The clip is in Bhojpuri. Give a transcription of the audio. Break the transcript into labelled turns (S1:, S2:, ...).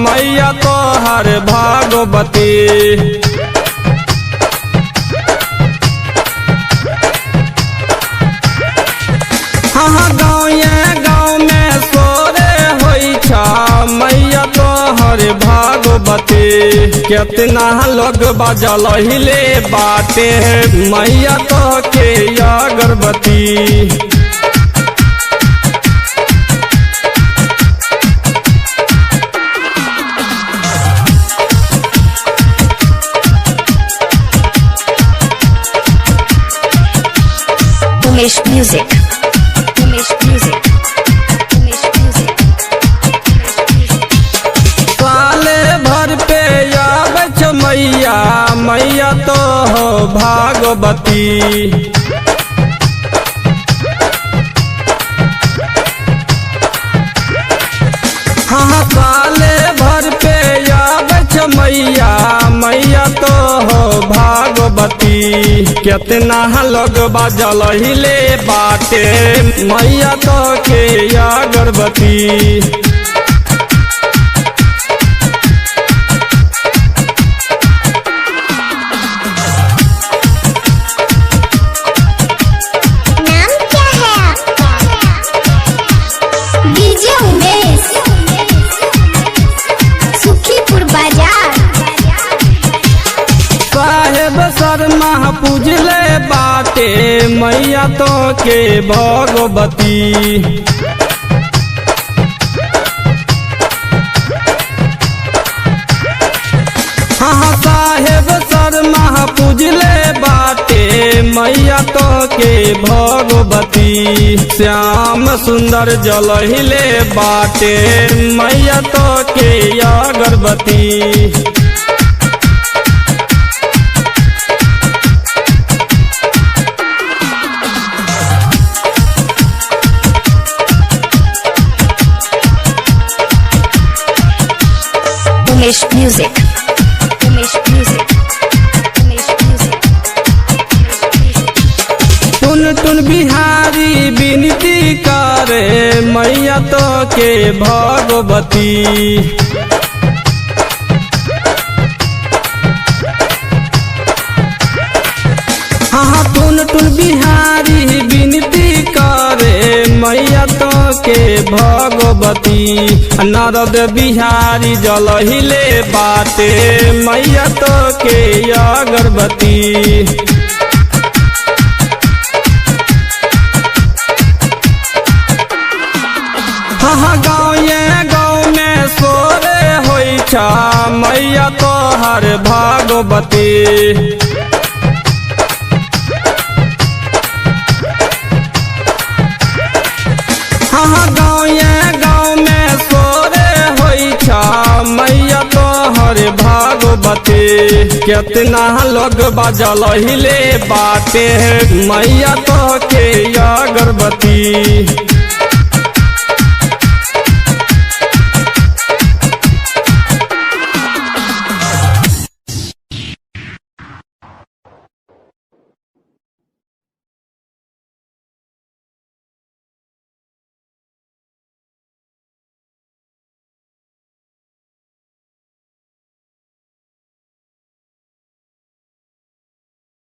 S1: मैया तोहर भागवती हाँ गाँव में सोरे होई छा मैया तोहर भागवती कितना लोग बजल हिले बाटे मैया तो के अगरबत्ती
S2: Umesh Music.
S1: साले भर पे आवे छ मैया मैया तो हो भागवती हाँ साले भर पे आवे छ मैया मैया तो हो भागवती कितना लोग बजल हिले बाटे मैया तो के अगरबत्ती
S2: नाम क्या है आपका? डीजे उमेश, सुखीपुर बाजार।
S1: साहेब शर्मा पूजले बाटे मैया तो के भगवती हाँ साहेब शर्मा पूजले बाटे मैया तो के भगवती श्याम सुंदर जल हिले बाटे मैया तो के अगरबत्ती
S2: Umesh Music.
S1: टुन बिहारी विनती करे मैया तो के भगवती हाँ टुन बिहारी विनती करे मैया तो के भगवती नारद बिहारी जल हिले बाटे मैया तो के अगरबत्ती हाँ गाँव में सोरे होई छा मैया तोहर भागवती हाँ गाँव में सोरे होई छा मैया तोहर भागवती कितना लोग बजल हिले बाटे मैया तो के अगरबत्ती